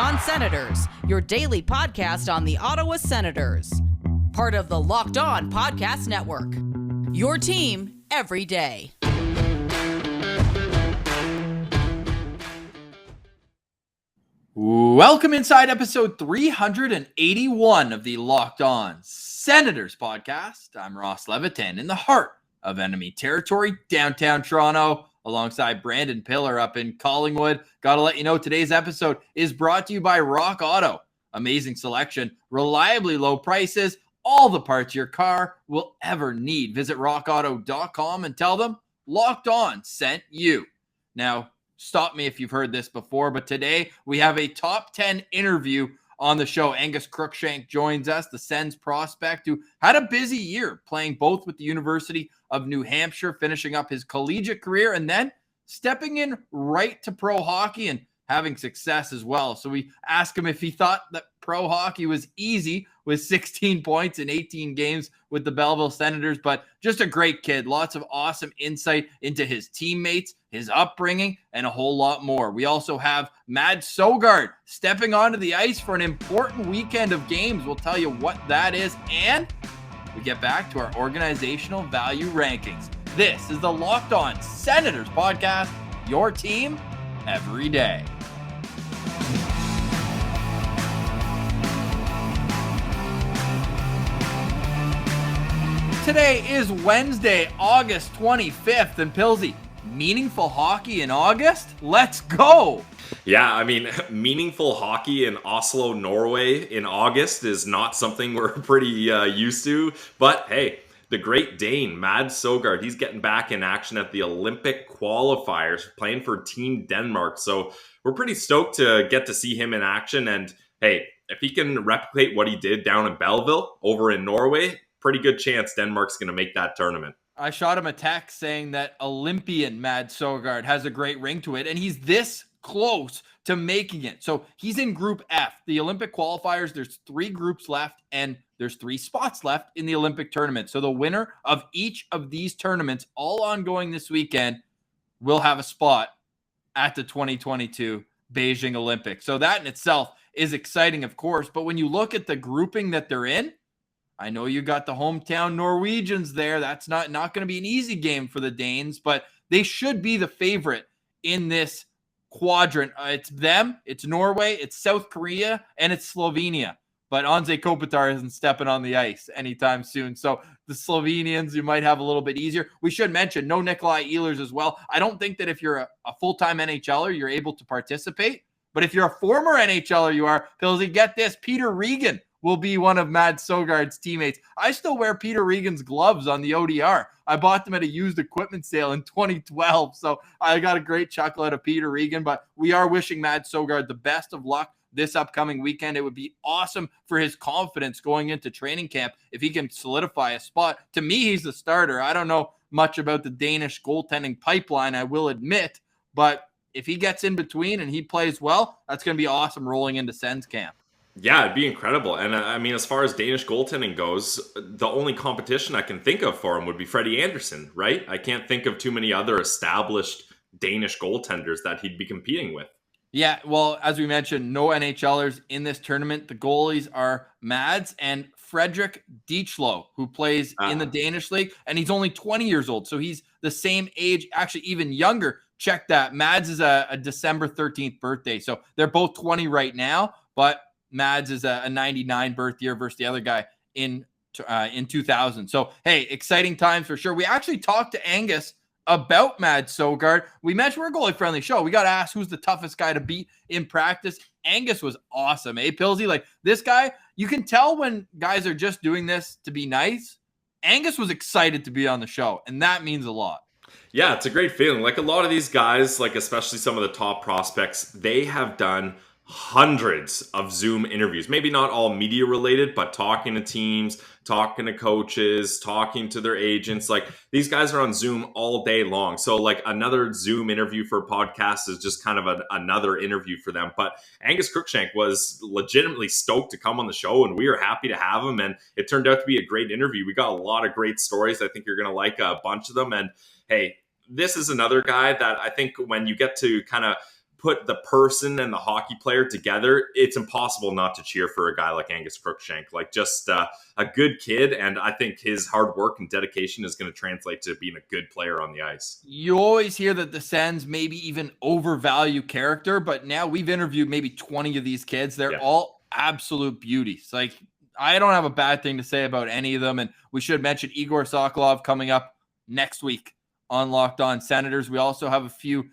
On Senators, your daily podcast on the Ottawa Senators. Part of the Locked On Podcast Network. Your team every day. Welcome inside episode 381 of the Locked On Senators podcast. I'm Ross Levitan in the heart of enemy territory, downtown Toronto, alongside Brandon Pillar up in Collingwood. Got to let you know today's episode is brought to you by Rock Auto. Amazing selection, reliably low prices, all the parts your car will ever need. Visit rockauto.com and tell them Locked On sent you. Now, stop me if you've heard this before, but today we have a top 10 interview on the show. Angus Crookshank joins us, the Sens prospect who had a busy year playing both with the University of New Hampshire, finishing up his collegiate career, and then stepping in right to pro hockey and having success as well. So we asked him if he thought that pro hockey was easy with 16 points in 18 games with the Belleville Senators, but just a great kid. Lots of awesome insight into his teammates, his upbringing, and a whole lot more. We also have Mads Søgaard stepping onto the ice for an important weekend of games. We'll tell you what that is, and we get back to our organizational value rankings. This is the Locked On Senators podcast, your team every day. Today is Wednesday, August 25th, and Pilsy, meaningful hockey in August? Let's go! Yeah, I mean, meaningful hockey in Oslo, Norway in August is not something we're pretty used to, but hey, the Great Dane, Mads Søgaard, he's getting back in action at the Olympic qualifiers, playing for Team Denmark, so we're pretty stoked to get to see him in action, and hey, if he can replicate what he did down in Belleville over in Norway, pretty good chance Denmark's going to make that tournament. I shot him a text saying that Olympian Mads Søgaard has a great ring to it, and he's this close to making it. So he's in Group F. The Olympic qualifiers, there's 3 groups left, and there's 3 spots left in the Olympic tournament. So the winner of each of these tournaments, all ongoing this weekend, will have a spot at the 2022 Beijing Olympics. So that in itself is exciting, of course. But when you look at the grouping that they're in, I know you got the hometown Norwegians there. That's not going to be an easy game for the Danes, but they should be the favorite in this quadrant. It's them, it's Norway, it's South Korea, and it's Slovenia. But Anze Kopitar isn't stepping on the ice anytime soon. So the Slovenians, you might have a little bit easier. We should mention no Nikolai Ehlers as well. I don't think that if you're a full-time NHLer, you're able to participate. But if you're a former NHLer, you are. Pilsy, get this, Peter Regan will be one of Mads Søgaard's teammates. I still wear Peter Regan's gloves on the ODR. I bought them at a used equipment sale in 2012, so I got a great chuckle out of Peter Regan, but we are wishing Mads Søgaard the best of luck this upcoming weekend. It would be awesome for his confidence going into training camp if he can solidify a spot. To me, he's the starter. I don't know much about the Danish goaltending pipeline, I will admit, but if he gets in between and he plays well, that's going to be awesome rolling into Sens camp. Yeah, it'd be incredible. And I mean, as far as Danish goaltending goes, the only competition I can think of for him would be Freddie Andersen, right? I can't think of too many other established Danish goaltenders that he'd be competing with. Yeah, well, as we mentioned, no NHLers in this tournament. The goalies are Mads and Fredrik Dietschlo, who plays in the Danish league, and he's only 20 years old. So he's the same age, actually even younger. Check that. Mads is a December 13th birthday. So they're both 20 right now, but Mads is a 99 birth year versus the other guy in 2000. So, hey, exciting times for sure. We actually talked to Angus about Mads Søgaard. We mentioned we're a goalie-friendly show. We got to ask who's the toughest guy to beat in practice. Angus was awesome, Pilsy? Like, this guy, you can tell when guys are just doing this to be nice. Angus was excited to be on the show, and that means a lot. Yeah, it's a great feeling. Like, a lot of these guys, like especially some of the top prospects, they have done hundreds of Zoom interviews, maybe not all media related, but talking to teams, talking to coaches, talking to their agents. Like, these guys are on Zoom all day long. So like another Zoom interview for a podcast is just kind of another interview for them. But Angus Crookshank was legitimately stoked to come on the show, and we are happy to have him. And it turned out to be a great interview. We got a lot of great stories. I think you're going to like a bunch of them. And hey, this is another guy that I think when you get to kind of put the person and the hockey player together, it's impossible not to cheer for a guy like Angus Crookshank. Like, just a good kid, and I think his hard work and dedication is going to translate to being a good player on the ice. You always hear that the Sens maybe even overvalue character, but now we've interviewed maybe 20 of these kids. They're all absolute beauties. Like, I don't have a bad thing to say about any of them, and we should mention Igor Sokolov coming up next week on Locked On Senators. We also have a few,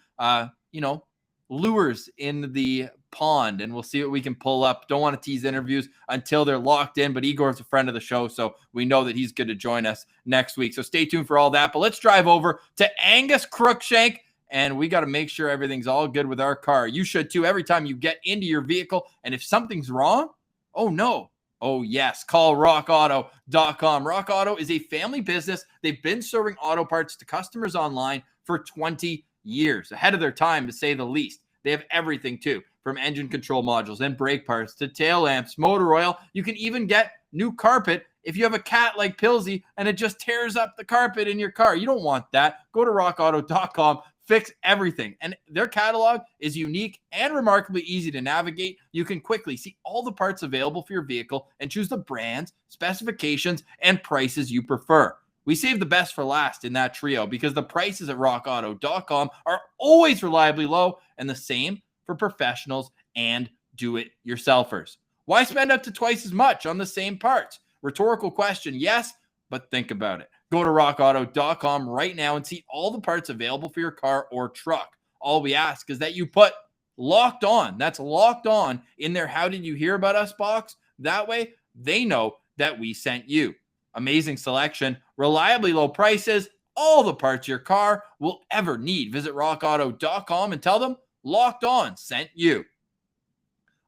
lures in the pond, and we'll see what we can pull up. Don't want to tease interviews until they're locked in, but Igor's a friend of the show, so we know that he's good to join us next week. So stay tuned for all that. But let's drive over to Angus Crookshank, and we got to make sure everything's all good with our car. You should too every time you get into your vehicle, and if something's wrong, oh no, oh yes, call rockauto.com. Rock Auto is a family business. They've been serving auto parts to customers online for 20 years, ahead of their time, to say the least. They have everything too, from engine control modules and brake parts to tail lamps, motor oil. You can even get new carpet if you have a cat like Pilsy and it just tears up the carpet in your car. You don't want that. Go to rockauto.com, fix everything. And their catalog is unique and remarkably easy to navigate. You can quickly see all the parts available for your vehicle and choose the brands, specifications, and prices you prefer. We save the best for last in that trio because the prices at rockauto.com are always reliably low, and the same for professionals and do-it-yourselfers. Why spend up to twice as much on the same parts? Rhetorical question, yes, but think about it. Go to rockauto.com right now and see all the parts available for your car or truck. All we ask is that you put Locked On, that's Locked On, in their How Did You Hear About Us box. That way, they know that we sent you. Amazing selection, reliably low prices, all the parts your car will ever need. Visit rockauto.com and tell them Locked On sent you.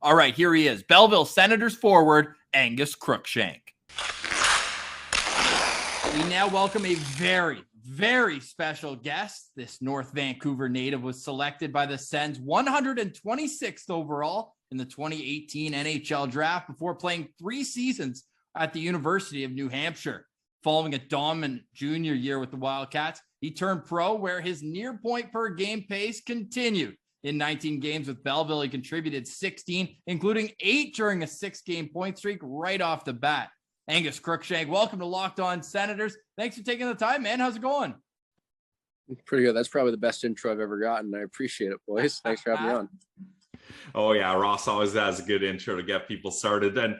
All right, here he is, Belleville Senators forward, Angus Crookshank. We now welcome a very, very special guest. This North Vancouver native was selected by the Sens 126th overall in the 2018 NHL draft before playing 3 seasons at the University of New Hampshire. Following a dominant junior year with the Wildcats, he turned pro where his near point per game pace continued. In 19 games with Belleville, he contributed 16, including 8 during a 6-game point streak right off the bat. Angus Crookshank, welcome to Locked On Senators. Thanks for taking the time, man. How's it going? Pretty good. That's probably the best intro I've ever gotten. I appreciate it, boys. Thanks for having me on. Oh, yeah. Ross always has a good intro to get people started. And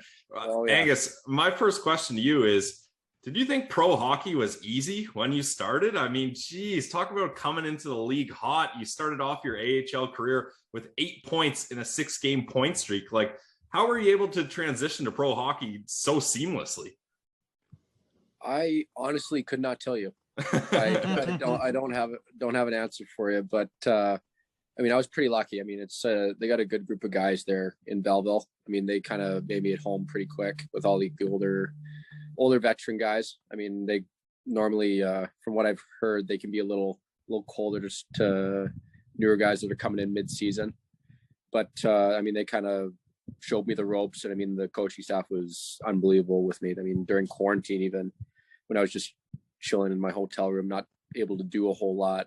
Angus, my first question to you is, did you think pro hockey was easy when you started? I mean, geez, talk about coming into the league hot. You started off your AHL career with 8 points in a 6-game point streak. Like, how were you able to transition to pro hockey so seamlessly? I honestly could not tell you. I don't have an answer for you, but I mean, I was pretty lucky. I mean, it's they got a good group of guys there in Belleville. I mean, they kind of made me at home pretty quick with all the older veteran guys. I mean, they normally, from what I've heard, they can be a little colder to newer guys that are coming in mid-season. But I mean, they kind of showed me the ropes, and I mean, the coaching staff was unbelievable with me. I mean, during quarantine, even when I was just chilling in my hotel room, not able to do a whole lot,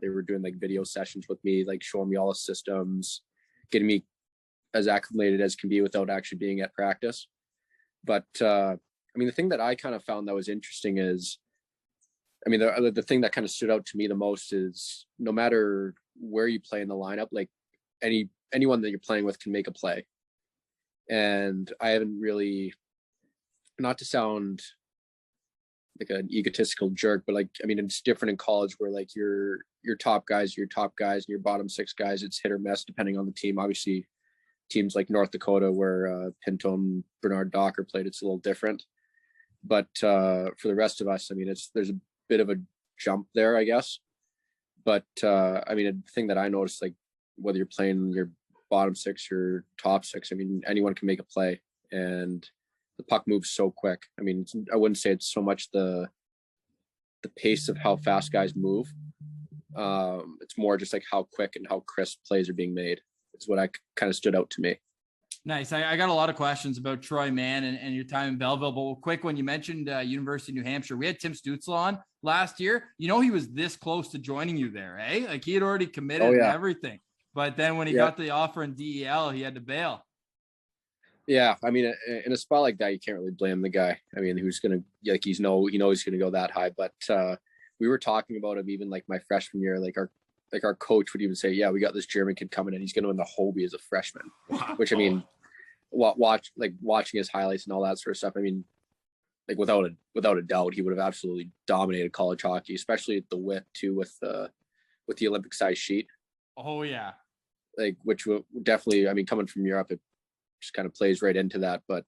they were doing like video sessions with me, like showing me all the systems, getting me as acclimated as can be without actually being at practice. But I mean, the thing that I kind of found that was interesting is, I mean, the thing that kind of stood out to me the most is no matter where you play in the lineup, like anyone that you're playing with can make a play. And I haven't really, not to sound like an egotistical jerk, but like, I mean, it's different in college where like your top guys, and your bottom 6 guys, it's hit or miss depending on the team. Obviously, teams like North Dakota where Pinto and Bernard Docker played, it's a little different. But for the rest of us, I mean, there's a bit of a jump there, I guess. But I mean, the thing that I noticed, like whether you're playing your bottom 6 or top 6, I mean, anyone can make a play, and the puck moves so quick. I mean, I wouldn't say it's so much the pace of how fast guys move. It's more just like how quick and how crisp plays are being made. It's what I kind of stood out to me. Nice. I got a lot of questions about Troy Mann and your time in Belleville, but quick, when you mentioned University of New Hampshire, we had Tim Stützle on last year. You know, he was this close to joining you there, eh? Like he had already committed and everything. But then when he got the offer in DEL, he had to bail. Yeah, I mean, in a spot like that, you can't really blame the guy. I mean, who's gonna like he knows he's gonna go that high. But we were talking about him even like my freshman year. Like our coach would even say, "Yeah, we got this German kid coming in. He's gonna win the Hobie as a freshman." Wow. Which I mean, watching his highlights and all that sort of stuff. I mean, like without a doubt, he would have absolutely dominated college hockey, especially at the width too with the Olympic size sheet. Oh yeah, like which would definitely. I mean, coming from Europe, it just kind of plays right into that. But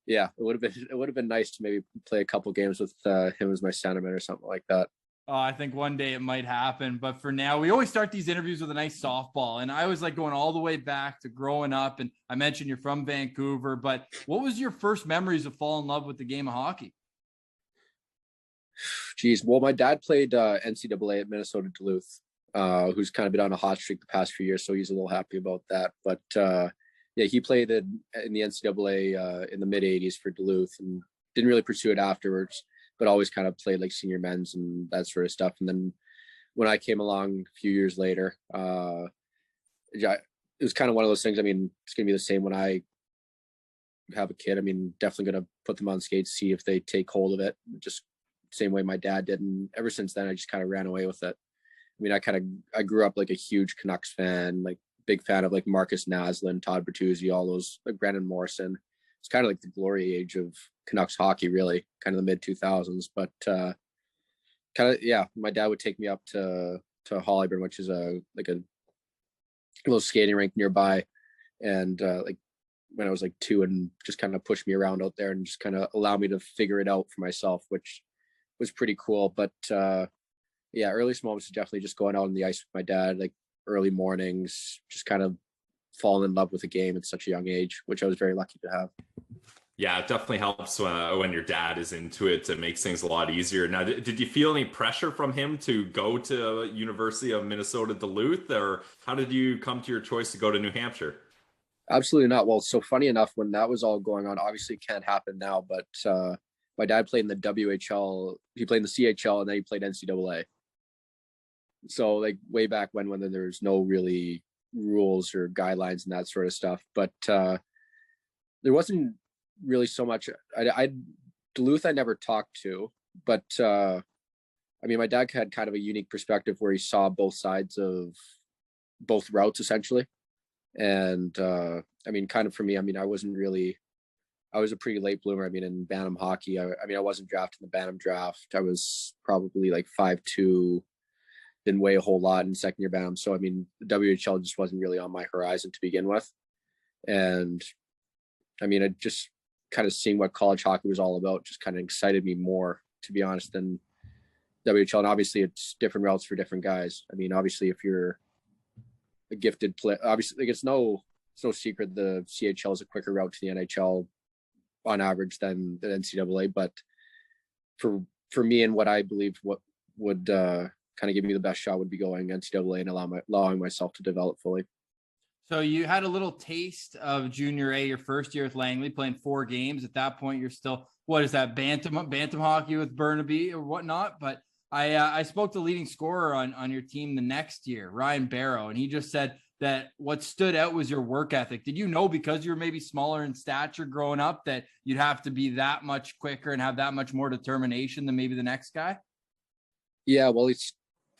yeah, it would have been nice to maybe play a couple games with him as my centerman or something like that. I think one day it might happen, but for now, we always start these interviews with a nice softball. And I was like going all the way back to growing up. And I mentioned you're from Vancouver, but what was your first memories of falling in love with the game of hockey? Geez, well, my dad played NCAA at Minnesota Duluth, who's kind of been on a hot streak the past few years, so he's a little happy about that. But yeah, he played in the NCAA in the mid '80s for Duluth, and didn't really pursue it afterwards, but always kind of played like senior men's and that sort of stuff. And then when I came along a few years later, it was kind of one of those things. I mean, it's gonna be the same when I have a kid. I mean, definitely gonna put them on skates, see if they take hold of it, just same way my dad did. And ever since then, I just kind of ran away with it. I mean, I grew up like a huge Canucks fan, like big fan of like Marcus Naslund, Todd Bertuzzi, all those, like Brandon Morrison. It's kind of like the glory age of Canucks hockey, really, kind of the mid 2000s. But kind of, yeah, my dad would take me up to Hollyburn, which is a little skating rink nearby, and like when I was like 2, and just kind of push me around out there and just kind of allow me to figure it out for myself, which was pretty cool. But yeah, earliest moments is definitely just going out on the ice with my dad, like early mornings, just kind of falling in love with the game at such a young age, which I was very lucky to have. Yeah, it definitely helps when your dad is into it. It makes things a lot easier. Now, did you feel any pressure from him to go to University of Minnesota Duluth, or how did you come to your choice to go to New Hampshire? Absolutely not. Well, so funny enough, when that was all going on, obviously it can't happen now, but my dad played in the WHL, he played in the CHL, and then he played NCAA. So like way back when there's no really rules or guidelines and that sort of stuff. But there wasn't really so much. Duluth I never talked to, but I mean, my dad had kind of a unique perspective where he saw both sides of both routes essentially. And I mean, kind of for me, I mean, I was a pretty late bloomer. I mean, in Bantam hockey, I mean, I wasn't drafted in the Bantam draft. I was probably like 5'2", didn't weigh a whole lot in second year Bantam. So, I mean, the WHL just wasn't really on my horizon to begin with. And I mean, I just kind of seeing what college hockey was all about just kind of excited me more, to be honest, than WHL. And obviously it's different routes for different guys. I mean, obviously if you're a gifted player, obviously like it's no secret the CHL is a quicker route to the NHL on average than the NCAA. But for me and what I believed what would kind of give me the best shot would be going NCAA and allowing myself to develop fully. So you had a little taste of junior A your first year with Langley, playing 4 games. At that point, you're still, what is that, bantam hockey with Burnaby or whatnot. But I spoke to the leading scorer on your team the next year, Ryan Barrow, and he just said that what stood out was your work ethic. Did you know, because you were maybe smaller in stature growing up, that you'd have to be that much quicker and have that much more determination than maybe the next guy? Yeah, well,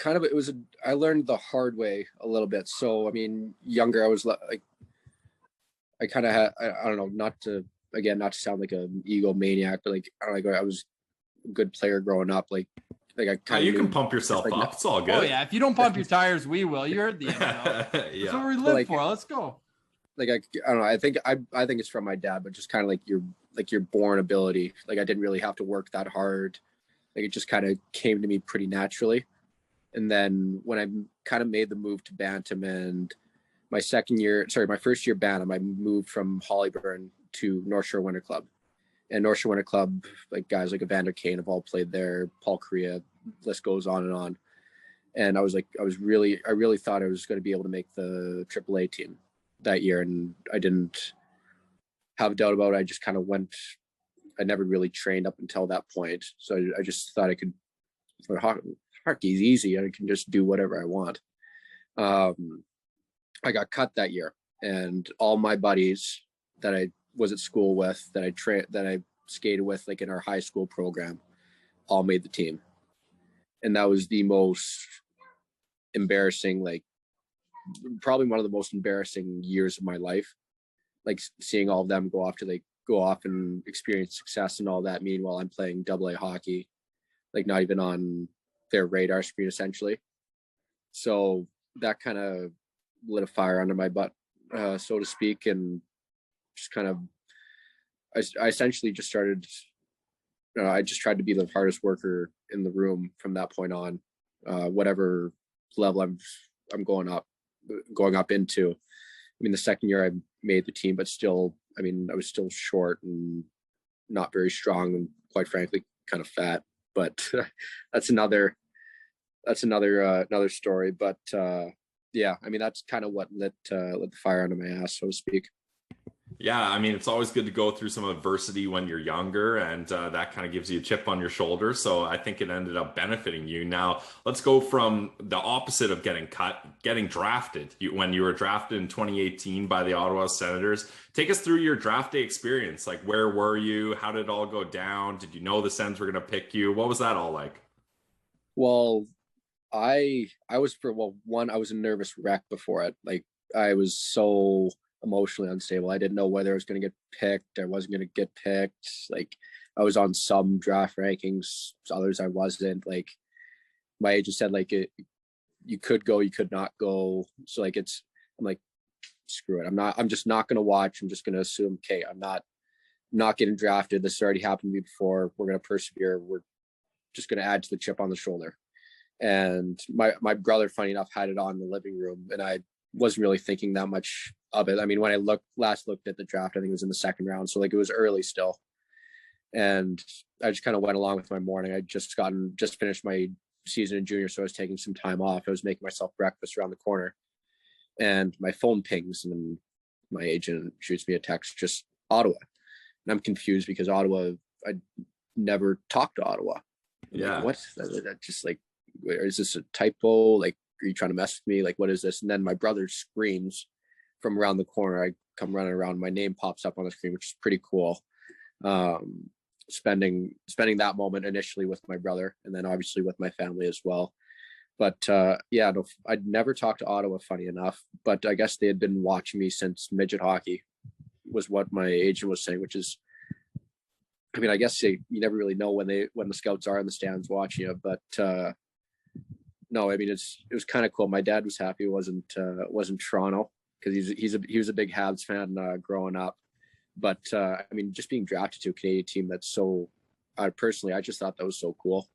I learned the hard way a little bit. So, I mean, younger, I was like, I kind of had, I don't know, not to sound like an egomaniac, but like, I don't know, I was a good player growing up. Like I kind of, you can pump yourself up. It's all good. Oh yeah. If you don't pump your tires, we will. You heard the end. Yeah. That's what we live for. Let's go. Like, I don't know. I think it's from my dad, but just kind of like your born ability. Like I didn't really have to work that hard. Like it just kind of came to me pretty naturally. And then when I kind of made the move to Bantam, and my first year Bantam, I moved from Hollyburn to North Shore Winter Club. And North Shore Winter Club, like guys like Evander Kane have all played there, Paul Correa, list goes on and on. And I really thought I was going to be able to make the AAA team that year. And I didn't have a doubt about it. I just kind of went, I never really trained up until that point. So I just thought I could, hockey's easy. I can just do whatever I want. I got cut that year, and all my buddies that I was at school with, that I skated with, like in our high school program, all made the team. And that was the most embarrassing, like probably one of the most embarrassing years of my life. Like seeing all of them go off and experience success and all that. Meanwhile, I'm playing AA hockey, like not even on their radar screen, essentially. So that kind of lit a fire under my butt, so to speak, and just kind of, I essentially just started. I just tried to be the hardest worker in the room from that point on, whatever level I'm going up into. I mean, the second year I made the team, but still, I mean, I was still short and not very strong, and quite frankly, kind of fat. But that's another story. But yeah, I mean, that's kind of what lit the fire under my ass, so to speak. Yeah, I mean, it's always good to go through some adversity when you're younger, and that kind of gives you a chip on your shoulder. So I think it ended up benefiting you. Now, let's go from the opposite of getting cut, getting drafted. When you were drafted in 2018 by the Ottawa Senators, take us through your draft day experience. Like, where were you? How did it all go down? Did you know the Sens were going to pick you? What was that all like? Well, I was I was a nervous wreck before it. Like, I was so emotionally unstable. I didn't know whether I was going to get picked. I wasn't going to get picked. Like, I was on some draft rankings, others I wasn't. Like, my agent said, like, you could go, you could not go. So like, I'm like, screw it. I'm just not going to watch. I'm just going to assume, okay, I'm not getting drafted. This has already happened to me before. We're going to persevere. We're just going to add to the chip on the shoulder. And my brother, funny enough, had it on in the living room, and I wasn't really thinking that much of it. I mean, when I last looked at the draft, I think it was in the second round. So like, it was early still. And I just kind of went along with my morning. I just finished my season in junior. So I was taking some time off. I was making myself breakfast around the corner, and my phone pings, and then my agent shoots me a text, just Ottawa. And I'm confused because Ottawa, I never talked to Ottawa. Yeah. Like, what? That just like, is this a typo? Like, are you trying to mess with me? Like, what is this? And then my brother screams from around the corner. I come running around. My name pops up on the screen, which is pretty cool. Spending that moment initially with my brother, and then obviously with my family as well. But yeah, no, I'd never talked to Ottawa, funny enough. But I guess they had been watching me since midget hockey, was what my agent was saying, which is, I mean, I guess you never really know when the scouts are in the stands watching you. But no, I mean, it was kind of cool. My dad was happy it wasn't Toronto, because he was a big Habs fan growing up. But I mean, just being drafted to a Canadian team, that's so, personally, I just thought that was so cool.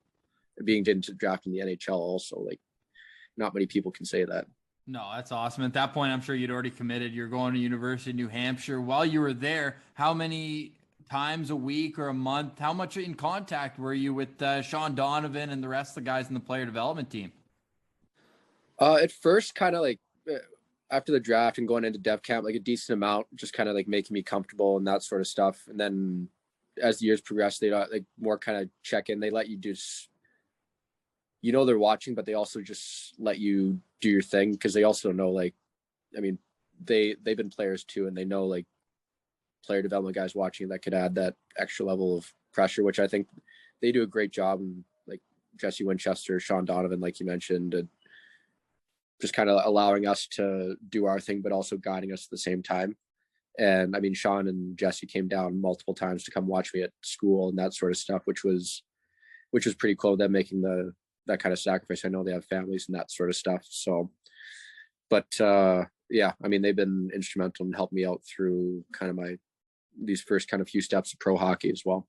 Being drafted in the NHL also, like, not many people can say that. No, that's awesome. At that point, I'm sure you'd already committed. You're going to University of New Hampshire. While you were there, how many times a week or a month, how much in contact were you with Sean Donovan and the rest of the guys in the player development team? At first, kind of like after the draft and going into dev camp, like a decent amount, just kind of like making me comfortable and that sort of stuff. And then as the years progress, they like more kind of check in. They let you do, you know, they're watching, but they also just let you do your thing, because they also know, like, I mean, they've been players too, and they know, like, player development guys watching that could add that extra level of pressure, which I think they do a great job. And like Jesse Winchester, Sean Donovan, like you mentioned, and just kind of allowing us to do our thing, but also guiding us at the same time. And I mean, Sean and Jesse came down multiple times to come watch me at school and that sort of stuff, which was pretty cool. Them making that kind of sacrifice. I know they have families and that sort of stuff. So, but yeah, I mean, they've been instrumental and helped me out through kind of these first kind of few steps of pro hockey as well.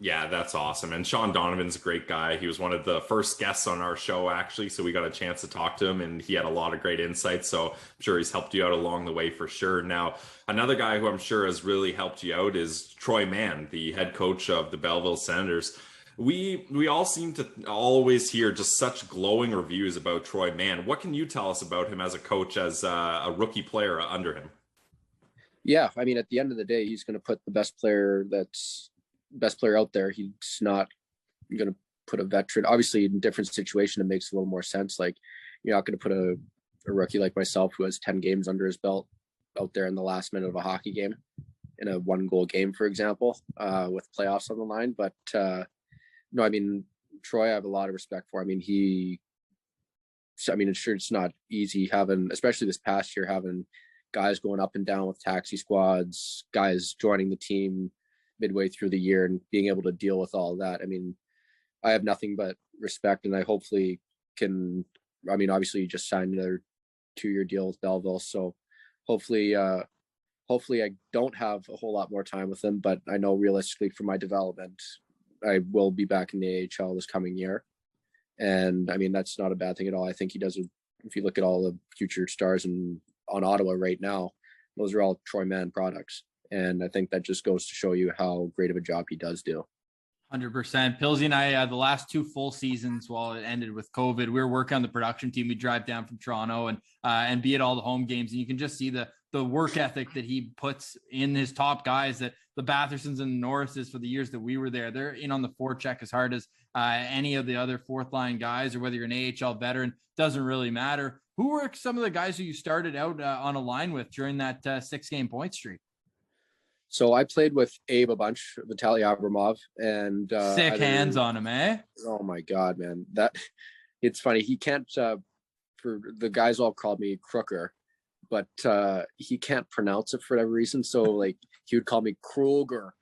Yeah, that's awesome. And Sean Donovan's a great guy. He was one of the first guests on our show, actually. So we got a chance to talk to him, and he had a lot of great insights. So I'm sure he's helped you out along the way for sure. Now, another guy who I'm sure has really helped you out is Troy Mann, the head coach of the Belleville Senators. We all seem to always hear just such glowing reviews about Troy Mann. What can you tell us about him as a coach, as a rookie player under him? Yeah, I mean, at the end of the day, he's going to put the best player out there. He's not going to put a veteran. Obviously, in different situation, it makes a little more sense. Like, you're not going to put a rookie like myself who has 10 games under his belt out there in the last minute of a hockey game in a 1-goal game, for example, with playoffs on the line. But no, I mean, Troy, I have a lot of respect for. I mean, I'm sure it's not easy having, especially this past year, having guys going up and down with taxi squads, guys joining the team midway through the year and being able to deal with all of that. I mean, I have nothing but respect, and I hopefully can, I mean, obviously you just signed another 2-year deal with Belleville. So hopefully I don't have a whole lot more time with them, but I know realistically for my development, I will be back in the AHL this coming year. And I mean, that's not a bad thing at all. I think he does, if you look at all the future stars on Ottawa right now, those are all Troy Mann products. And I think that just goes to show you how great of a job he does do. 100%. Pillsy and I, the last 2 full seasons while it ended with COVID, we were working on the production team. We drive down from Toronto and be at all the home games. And you can just see the work ethic that he puts in his top guys, that the Bathersons and the Norrises for the years that we were there, they're in on the forecheck as hard as any of the other fourth line guys, or whether you're an AHL veteran, doesn't really matter. Who were some of the guys who you started out on a line with during that 6-game point streak? So I played with Abe a bunch, Vitaly Abramov, and sick hands on him, eh? Oh my God, man! It's funny. He can't. For the guys all called me Crooker, but he can't pronounce it for whatever reason. So like he would call me Kruger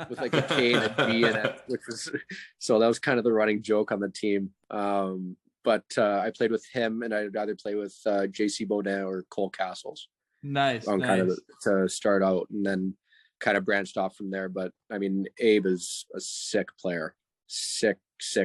with like a K and a D in it, which was so that was kind of the running joke on the team. But I played with him, and I'd either play with JC Baudin or Cole Castles. Nice. Kind of to start out, and then kind of branched off from there. But I mean, Abe is a sick player, sick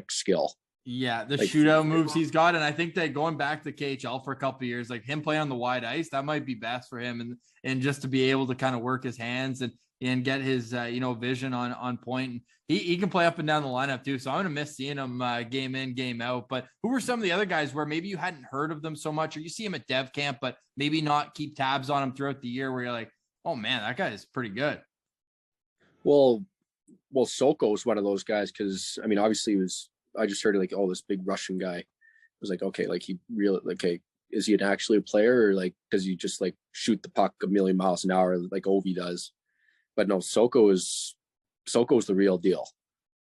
skill. Yeah, the shootout moves he's got, and I think that going back to KHL for a couple of years, like him playing on the wide ice, that might be best for him, and just to be able to kind of work his hands and get his vision on point. And he can play up and down the lineup too. So I'm gonna miss seeing him game in, game out. But who were some of the other guys where maybe you hadn't heard of them so much, or you see him at dev camp, but maybe not keep tabs on him throughout the year, where you're like, oh man, that guy is pretty good. Well, Soko was one of those guys, because I mean, obviously I just heard like, oh, this big Russian guy. I was like, okay, like he really, like, okay, is he actually a player, or like does he just like shoot the puck a million miles an hour like Ovi does? But no, Soko's the real deal.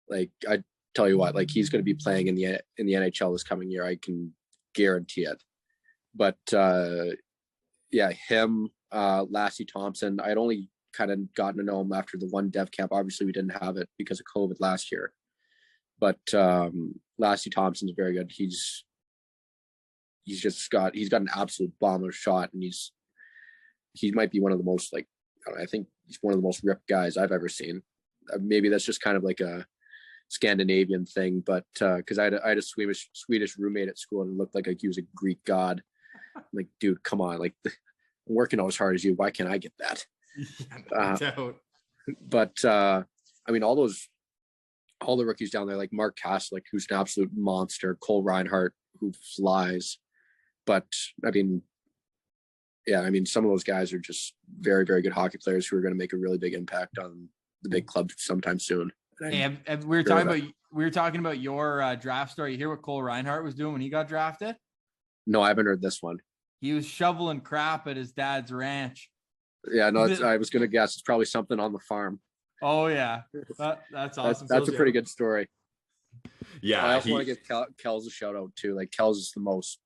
Like I tell you what, like he's going to be playing in the NHL this coming year. I can guarantee it. But yeah, him, Lassie Thompson. I'd only kind of gotten to know him after the one dev camp. Obviously, we didn't have it because of COVID last year. But Lassie Thompson's very good. He's got an absolute bomb of a shot, and he might be one of the most, like, I think he's one of the most ripped guys I've ever seen. Maybe that's just kind of like a Scandinavian thing, but because I had a Swedish roommate at school, and it looked like he was a Greek god. I'm like, dude, come on, like I'm working out as hard as you. Why can't I get that? But I mean, all the rookies down there, like Mark Kaslik, who's an absolute monster, Cole Reinhardt, who flies. But I mean, yeah, I mean, some of those guys are just very, very good hockey players who are going to make a really big impact on the big club sometime soon. Hey, we were talking about your draft story. You hear what Cole Reinhardt was doing when he got drafted? No, I haven't heard this one. He was shoveling crap at his dad's ranch. Yeah, no, I was going to guess it's probably something on the farm. Oh yeah, that's awesome. That's a pretty good story. Yeah, I also want to give Kells a shout out too. Like Kells is the most.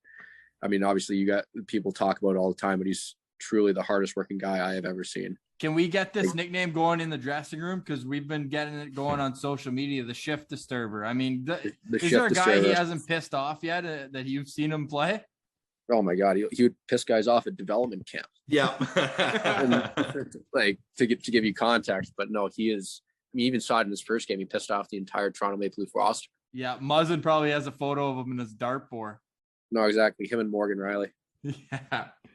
I mean, obviously you got people talk about it all the time, but he's truly the hardest working guy I have ever seen. Can we get this nickname going in the dressing room? Because we've been getting it going on social media, the shift disturber. I mean, is there a guy he hasn't pissed off yet that you've seen him play? Oh my God, he would piss guys off at development camp. Yeah. Like to give you context, but no, he is. I mean, even saw it in his first game. He pissed off the entire Toronto Maple Leaf roster. Yeah, Muzzin probably has a photo of him in his dartboard. No, exactly. Him and Morgan Riley.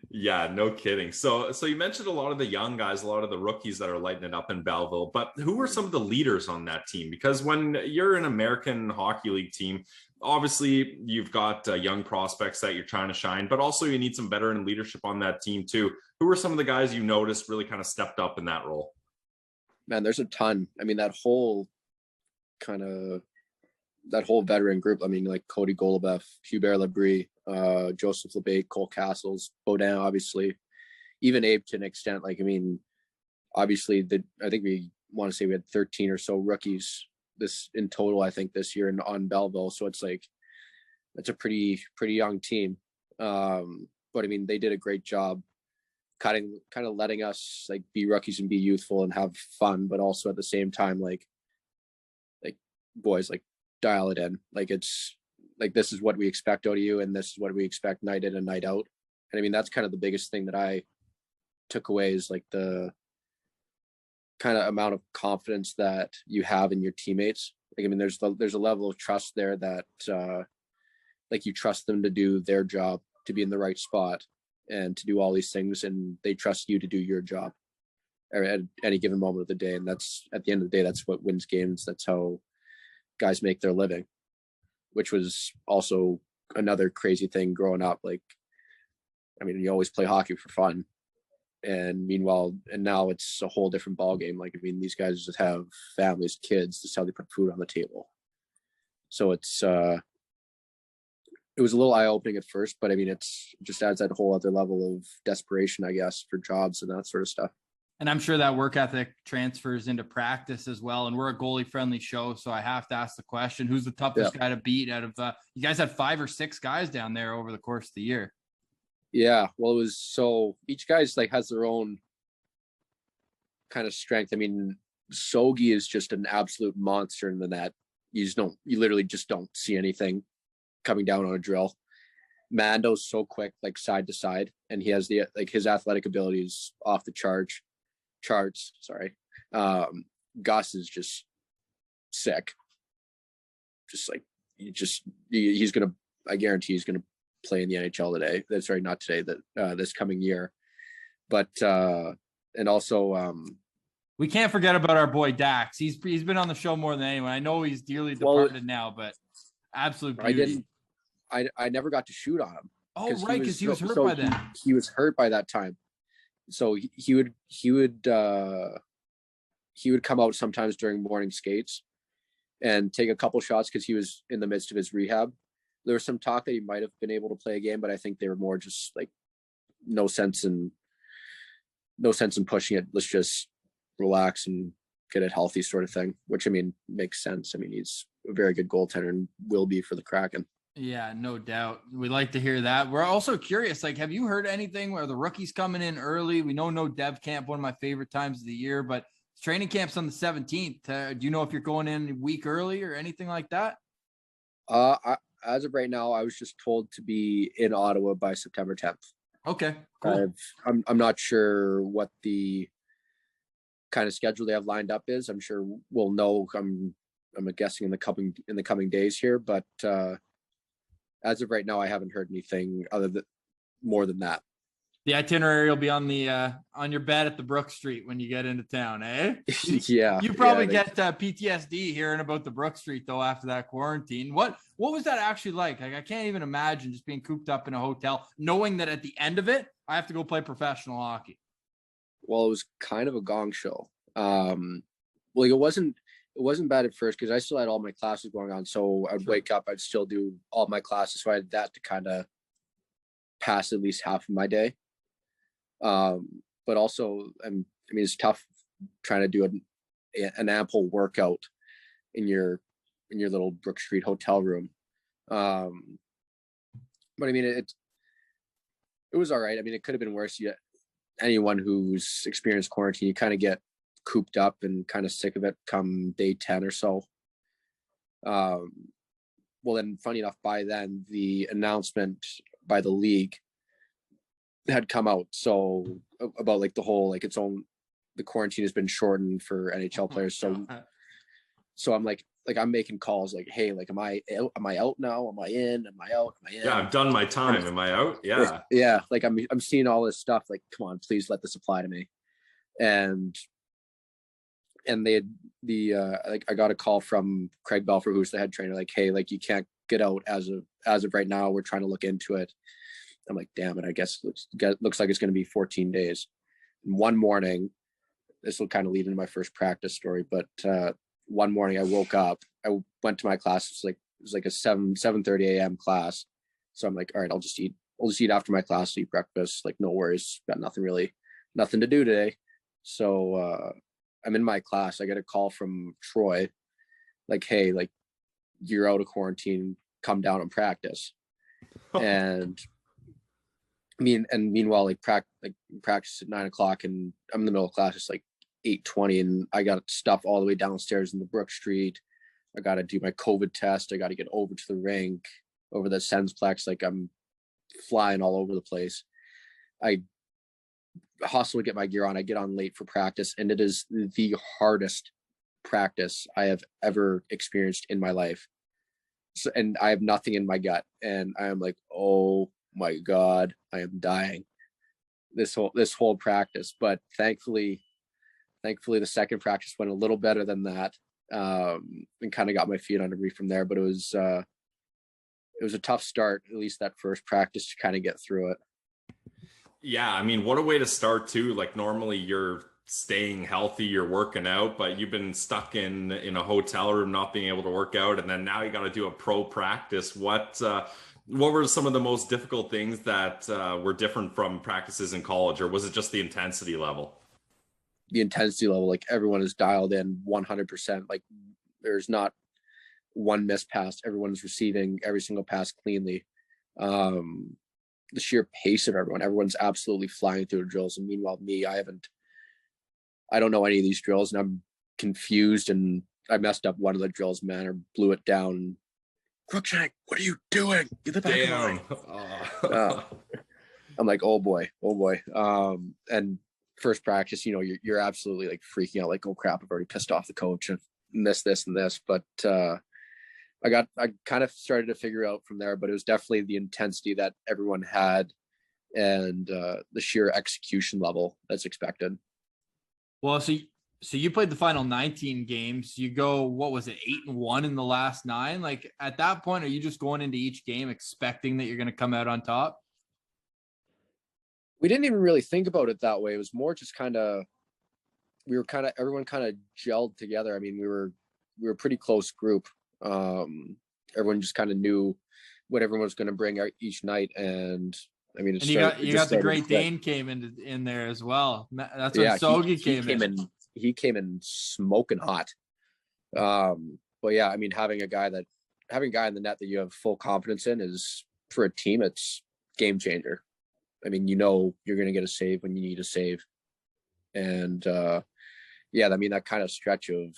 Yeah, no kidding. So you mentioned a lot of the young guys, a lot of the rookies that are lighting it up in Belleville, but who were some of the leaders on that team? Because when you're an American Hockey League team, obviously you've got young prospects that you're trying to shine, but also you need some veteran leadership on that team too. Who were some of the guys you noticed really kind of stepped up in that role? Man, there's a ton. I mean, that whole veteran group. I mean, like Cody Golubeff, Hubert Labrie, Joseph LeBate, Cole Castles, Baudin, obviously, even Abe to an extent. Like, I mean, obviously, I think we want to say we had 13 or so rookies this in total, I think, this year on Belleville. So it's like, it's a pretty young team. But I mean, they did a great job kind of letting us like be rookies and be youthful and have fun, but also at the same time, like boys, like dial it in. Like, it's like, this is what we expect out of you, and this is what we expect night in and night out. And I mean, that's kind of the biggest thing that I took away, is like the kind of amount of confidence that you have in your teammates. Like, I mean, there's a level of trust there that like, you trust them to do their job, to be in the right spot, and to do all these things, and they trust you to do your job at any given moment of the day. And that's, at the end of the day, that's what wins games. That's how guys make their living, which was also another crazy thing growing up. Like, I mean, you always play hockey for fun, and now it's a whole different ball game. Like, I mean, these guys just have families, kids. This is how they put food on the table. So it's it was a little eye-opening at first, but I mean, it's just adds that whole other level of desperation, I guess, for jobs and that sort of stuff. And I'm sure that work ethic transfers into practice as well. And we're a goalie-friendly show, so I have to ask the question: who's the toughest guy to beat out of? You guys had 5 or 6 guys down there over the course of the year. Yeah, well, it was so each guy's like has their own kind of strength. I mean, Sogi is just an absolute monster in the net. You literally just don't see anything coming down on a drill. Mando's so quick, like side to side, and he has his athletic ability is off the charts. Sorry. Gus is just sick. Just like he's gonna. I guarantee he's gonna play in the NHL today. That's right, not today. That this coming year. But and also we can't forget about our boy Dax. He's been on the show more than anyone. I know he's dearly departed now, but absolute beauty. I never got to shoot on him. Oh, right, because he was hurt by then. He was hurt by that time. So he would come out sometimes during morning skates and take a couple shots because he was in the midst of his rehab. There was some talk that he might have been able to play a game, but I think they were more just like no sense in pushing it. Let's just relax and get it healthy, sort of thing. Which, I mean, makes sense. I mean, he's a very good goaltender and will be for the Kraken. Yeah, no doubt. We like to hear that. We're also curious, like, have you heard anything where the rookies coming in early? We know no dev camp, one of my favorite times of the year, but training camp's on the 17th. Do you know if you're going in a week early or anything like that? As of right now, I was just told to be in Ottawa by September 10th. Okay, cool. I'm not sure what the kind of schedule they have lined up is. I'm sure we'll know. I'm guessing in the coming days here, but as of right now, I haven't heard anything more than that. The itinerary will be on your bed at the Brook Street when you get into town, eh? Yeah. You probably get PTSD hearing about the Brook Street though after that quarantine. What was that actually like? Like, I can't even imagine just being cooped up in a hotel, knowing that at the end of it, I have to go play professional hockey. Well, it was kind of a gong show. Like, it wasn't bad at first because I still had all my classes going on. So I'd wake up, I'd still do all my classes. So I had that to kind of pass at least half of my day. But also, I mean, it's tough trying to do an ample workout in your little Brook Street hotel room. But I mean, it was all right. I mean, it could have been worse. Anyone who's experienced quarantine, you kind of get cooped up and kind of sick of it come day 10 or so. Well, then funny enough, by then the announcement by the league had come out. So about like the whole, like the quarantine has been shortened for NHL players. So I'm like I'm making calls like, hey, like, am I out now? Am I in? Am I out? Am I in? Yeah, I've done my time. Am I out? Yeah. Yeah. Like I'm seeing all this stuff. Like, come on, please let this apply to me. And they had like, I got a call from Craig Belfer, who's the head trainer, like, hey, like, you can't get out as of right now. We're trying to look into it. I'm like, damn it. I guess looks like it's going to be 14 days. And one morning, this will kind of lead into my first practice story, but one morning I woke up, I went to my class. It was like a 7:30 a.m. class. So I'm like, all right, I'll just eat after my class, eat breakfast, like no worries, got nothing to do today. So I'm in my class. I get a call from Troy, like, hey, like you're out of quarantine, come down and practice. And meanwhile, like practice at 9:00, and I'm in the middle of class. It's like 8:20, and I got stuff all the way downstairs in the Brook Street. I got to do my COVID test. I got to get over to the rink, over the Sensplex. Like I'm flying all over the place. I hustle to get my gear on. I get on late for practice, and it is the hardest practice I have ever experienced in my life. So, and I have nothing in my gut, and I am like, oh my God, I am dying this whole practice. But thankfully the second practice went a little better than that, and kind of got my feet under me from there. But it was a tough start, at least that first practice, to kind of get through it. Yeah, I mean, what a way to start too. Like normally you're staying healthy, you're working out, but you've been stuck in a hotel room not being able to work out, and then now you got to do a pro practice. What were some of the most difficult things that were different from practices in college, or was it just the intensity level? The intensity level, like everyone is dialed in 100%. Like there's not one missed pass. Everyone's receiving every single pass cleanly. The sheer pace of everyone's absolutely flying through the drills. And meanwhile, me, I don't know any of these drills, and I'm confused, and I messed up one of the drills, man, or blew it down. Crookshank, what are you doing? Get the back of line. I'm like, oh boy. And first practice, you're absolutely like freaking out, like, oh crap, I've already pissed off the coach and this and this. But I kind of started to figure out from there, but it was definitely the intensity that everyone had, and the sheer execution level that's expected. Well, so you played the final 19 games. You go, what was it, 8-1 in the last 9? Like at that point, are you just going into each game expecting that you're going to come out on top? We didn't even really think about it that way. It was more just everyone kind of gelled together. I mean, we were a pretty close group. Everyone just kind of knew what everyone was going to bring out each night. And I mean, you got the Great Dane came in there as well. That's when Sogi came in. He came in smoking hot. But yeah, I mean, having a guy in the net that you have full confidence in is, for a team, it's game changer. I mean, you're going to get a save when you need a save. And yeah, I mean, that kind of stretch of,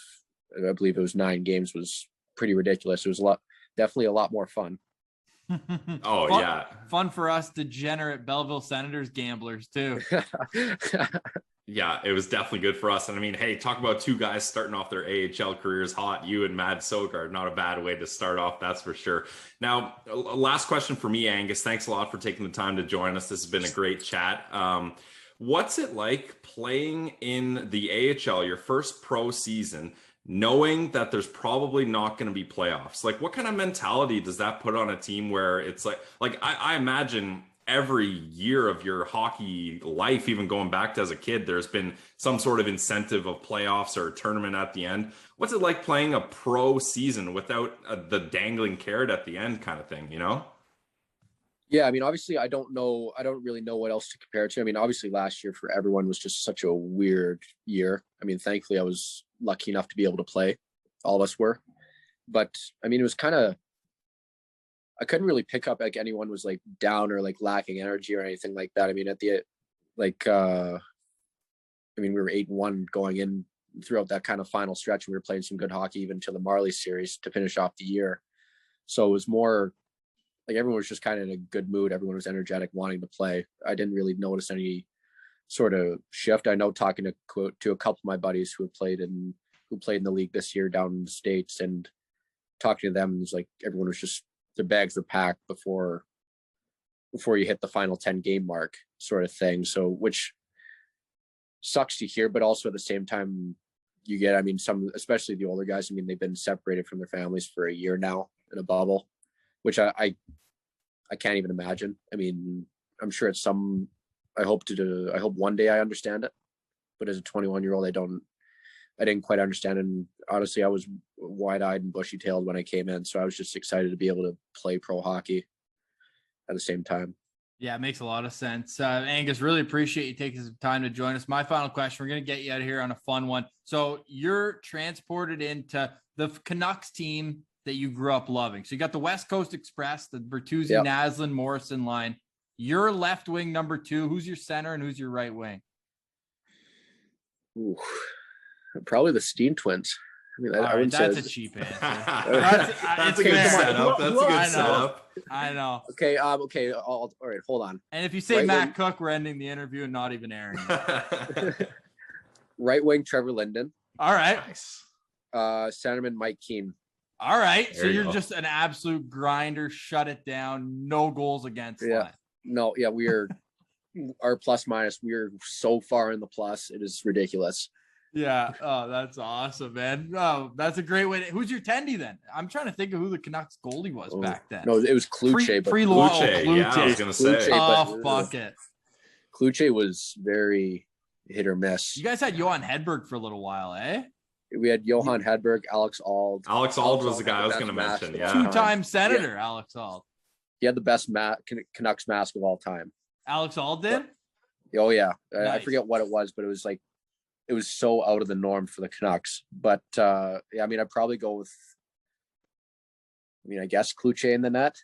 I believe it was 9 games, was pretty ridiculous. It was definitely a lot more fun. Yeah. Fun for us degenerate Belleville Senators gamblers too. Yeah, it was definitely good for us. And I mean, hey, talk about 2 guys starting off their AHL careers hot. You and Mads Søgaard, not a bad way to start off, that's for sure. Now, last question for me, Angus. Thanks a lot for taking the time to join us. This has been a great chat. What's it like playing in the AHL, your first pro season, knowing that there's probably not going to be playoffs? Like, what kind of mentality does that put on a team where it's like I imagine every year of your hockey life, even going back to as a kid, there's been some sort of incentive of playoffs or a tournament at the end. What's it like playing a pro season without the dangling carrot at the end kind of thing, Yeah, I mean, obviously I don't really know what else to compare it to. I mean, obviously last year for everyone was just such a weird year. I mean, thankfully I was lucky enough to be able to play. All of us were. But I mean, it was kind of, I couldn't really pick up like anyone was like down or like lacking energy or anything like that. I mean, we were 8-1 going in throughout that kind of final stretch. We were playing some good hockey even to the Marley series to finish off the year. So it was more like everyone was just kind of in a good mood. Everyone was energetic, wanting to play. I didn't really notice any sort of shift. I know, talking to a couple of my buddies who played in the league this year down in the States, and talking to them, it was like everyone was just, their bags were packed before you hit the final 10 game mark, sort of thing. So, which sucks to hear, but also at the same time, you get, I mean, some, especially the older guys, I mean, they've been separated from their families for a year now in a bubble, which I can't even imagine. I mean, I'm sure it's I hope one day I understand it, but as a 21-year-old, I didn't quite understand. And honestly, I was wide-eyed and bushy-tailed when I came in. So I was just excited to be able to play pro hockey. at the same time. Yeah, it makes a lot of sense. Angus, really appreciate you taking some time to join us. My final question, we're going to get you out of here on a fun one. So you're transported into the Canucks team that you grew up loving. So you got the West Coast Express, the Bertuzzi, Yep. Naslund, Morrison line. You're left wing number 2. Who's your center and who's your right wing? Ooh, probably the Steen twins. I mean, I wouldn't that's say a cheap answer. That's a good fair. setup. That's a good setup. I know. Okay. Okay. All right. Hold on. And if you say Right Matt wing- Cook, we're ending the interview and not even airing it. Right wing Trevor Linden. All right. Nice. Centerman Mike Keane. All right. So There you you're go. just an absolute grinder. Shut it down. No goals against. Yeah. line. No. Yeah. We are our plus minus. We are so far in the plus. It is ridiculous. Yeah. Oh, that's awesome, man. Oh, that's a great way. Who's your tendy then? I'm trying to think of who the Canucks goalie was back then. No, it was Kluche. But Kluche, yeah, I was gonna say. Kluche, Oh, but- fuck it. Kluche was very hit or miss. You guys had Johan Hedberg for a little while, eh? We had Johan Hedberg, Alex Ald. Alex Ald was the guy I was had going to the best mention. mask of all Yeah. Two-time senator, Alex Ald. He had the best Canucks mask of all time. Alex Ald did? Oh yeah, I Nice. forget what it was, but it was like it was so out of the norm for the Canucks. But yeah, I mean, I'd probably go with. I guess Kluche in the net.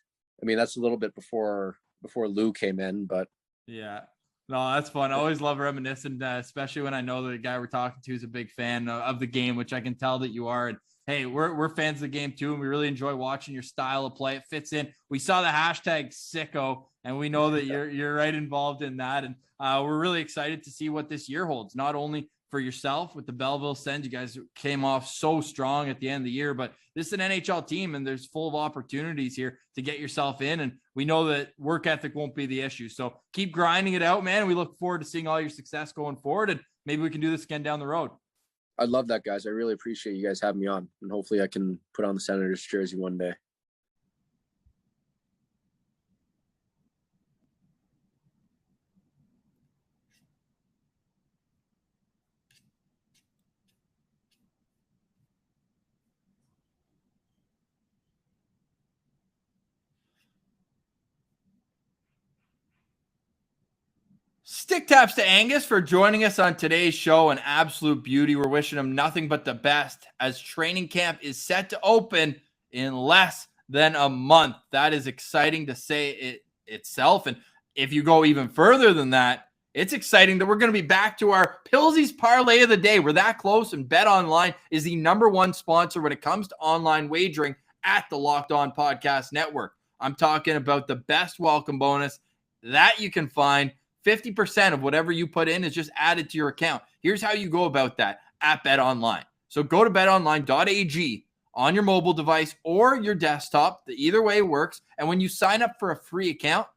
I mean, that's a little bit before Lou came in, but Yeah. No, that's fun. I always love reminiscing, especially when I know that the guy we're talking to is a big fan of the game, which I can tell that you are. And hey, we're fans of the game too, and we really enjoy watching your style of play. It fits in. We saw the hashtag sicko, and we know that you're right involved in that. And we're really excited to see what this year holds, not only for yourself with the Belleville Sens. You guys came off so strong at the end of the year, but this is an NHL team and there's full of opportunities here to get yourself in. And we know that work ethic won't be the issue. So keep grinding it out, man. We look forward to seeing all your success going forward, and maybe we can do this again down the road. I love that, guys. I really appreciate you guys having me on, and hopefully I can put on the Senators jersey one day. Stick taps to Angus for joining us on today's show. An absolute beauty. We're wishing him nothing but the best as training camp is set to open in less than a month. That is exciting to say it itself. And if you go even further than that, it's exciting that we're going to be back to our Pilsey's Parlay of the Day. We're that close, and Bet Online is the #1 sponsor when it comes to online wagering at the Locked On Podcast Network. I'm talking about the best welcome bonus that you can find. 50% of whatever you put in is just added to your account. Here's how you go about that at Bet Online. So go to betonline.ag on your mobile device or your desktop. Either way works. And when you sign up for a free account,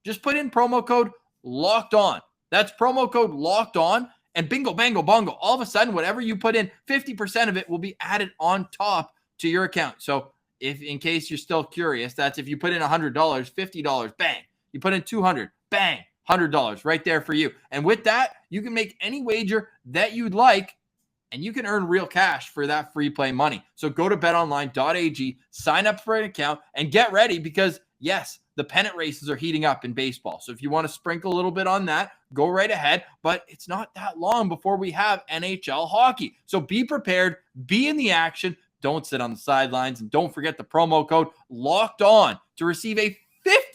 just put in promo code Locked On. That's promo code Locked On, and bingo, bango, bongo. All of a sudden, whatever you put in, 50% of it will be added on top to your account. So if, in case you're still curious, that's if you put in $100, $50, bang. You put in $200, bang. $100 right there for you. And with that, you can make any wager that you'd like, and you can earn real cash for that free play money. So go to betonline.ag, sign up for an account, and get ready because, yes, the pennant races are heating up in baseball. So if you want to sprinkle a little bit on that, go right ahead. But it's not that long before we have NHL hockey. So be prepared, be in the action, don't sit on the sidelines, and don't forget the promo code Locked On to receive a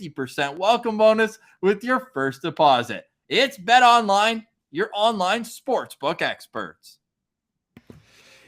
50% welcome bonus with your first deposit. It's Bet Online, your online sportsbook experts.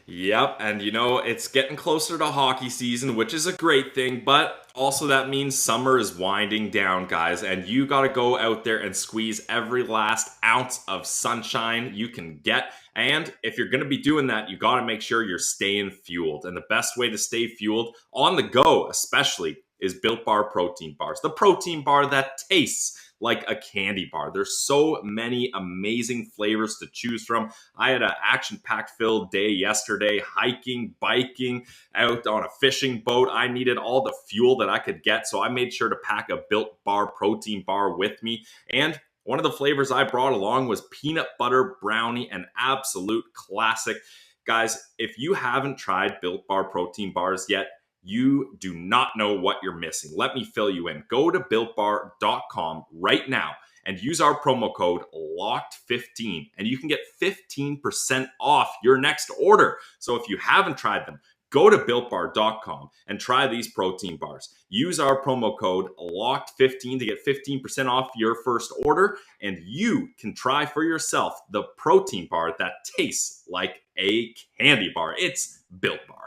Yep, and it's getting closer to hockey season, which is a great thing, but also that means summer is winding down, guys, and you got to go out there and squeeze every last ounce of sunshine you can get. And if you're going to be doing that, you got to make sure you're staying fueled. And the best way to stay fueled on the go, especially, is Built Bar protein bars. The protein bar that tastes like a candy bar. There's so many amazing flavors to choose from. I had an action-packed filled day yesterday, hiking, biking, out on a fishing boat. I needed all the fuel that I could get, so I made sure to pack a Built Bar protein bar with me. And one of the flavors I brought along was peanut butter brownie, an absolute classic. Guys, if you haven't tried Built Bar protein bars yet, You do not know what you're missing. Let me fill you in. Go to BuiltBar.com right now and use our promo code LOCKED15, and you can get 15% off your next order. So if you haven't tried them, go to BuiltBar.com and try these protein bars. Use our promo code LOCKED15 to get 15% off your first order, and you can try for yourself the protein bar that tastes like a candy bar. It's Built Bar.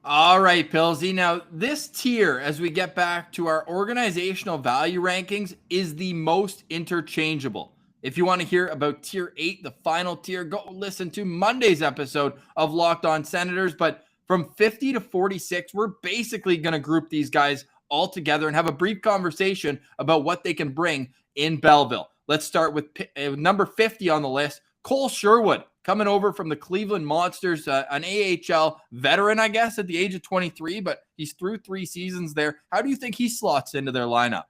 All right, Pillsy. Now, this tier, as we get back to our organizational value rankings, is the most interchangeable. If you want to hear about tier 8, the final tier, go listen to Monday's episode of Locked On Senators. But from 50 to 46, we're basically going to group these guys all together and have a brief conversation about what they can bring in Belleville. Let's start with number 50 on the list, Kole Sherwood, coming over from the Cleveland Monsters, an AHL veteran, I guess, at the age of 23, but he's through 3 seasons there. How do you think he slots into their lineup?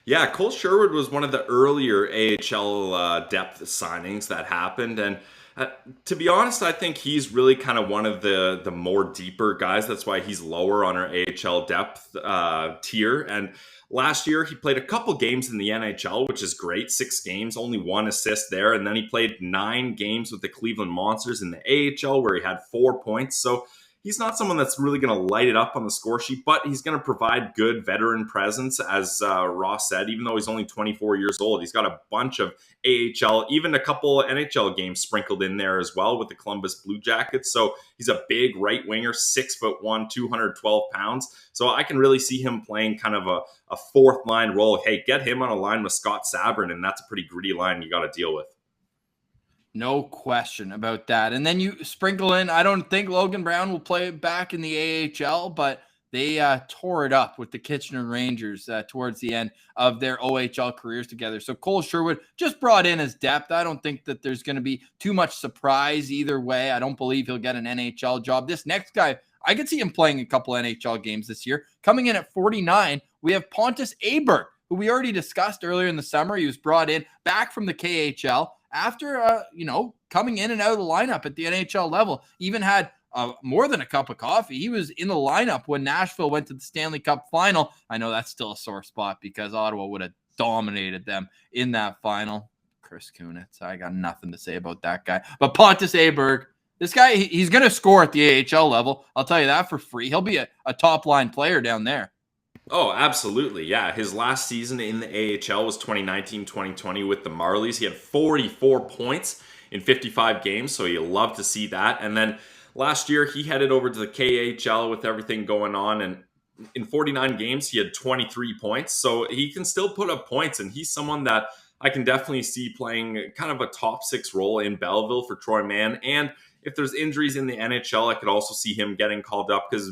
Yeah, Kole Sherwood was one of the earlier AHL depth signings that happened. And to be honest, I think he's really kind of one of the more deeper guys. That's why he's lower on our AHL depth tier. And last year, he played a couple games in the NHL, which is great. 6 games, only 1 assist there. And then he played 9 games with the Cleveland Monsters in the AHL, where he had 4 points. So he's not someone that's really going to light it up on the score sheet, but he's going to provide good veteran presence, as Ross said. Even though he's only 24 years old, he's got a bunch of AHL, even a couple NHL games sprinkled in there as well with the Columbus Blue Jackets. So he's a big right winger, 6'1", 212 pounds. So I can really see him playing kind of a fourth line role. Hey, get him on a line with Scott Sabrin, and that's a pretty gritty line you got to deal with. No question about that. And then you sprinkle in, I don't think Logan Brown will play back in the AHL, but they tore it up with the Kitchener Rangers towards the end of their OHL careers together. So Kole Sherwood just brought in as depth. I don't think that there's going to be too much surprise either way. I don't believe he'll get an NHL job. This next guy, I could see him playing a couple NHL games this year. Coming in at 49, we have Pontus Aberg, who we already discussed earlier in the summer. He was brought in back from the KHL. After, coming in and out of the lineup at the NHL level, even had more than a cup of coffee. He was in the lineup when Nashville went to the Stanley Cup final. I know that's still a sore spot because Ottawa would have dominated them in that final. Chris Kunitz, I got nothing to say about that guy. But Pontus Aberg, this guy, he's going to score at the AHL level. I'll tell you that for free. He'll be a top-line player down there. Oh, absolutely. Yeah. His last season in the AHL was 2019-2020 with the Marlies. He had 44 points in 55 games, so you love to see that. And then last year, he headed over to the KHL with everything going on, and in 49 games, he had 23 points. So he can still put up points, and he's someone that I can definitely see playing kind of a top 6 role in Belleville for Troy Mann. And if there's injuries in the NHL, I could also see him getting called up because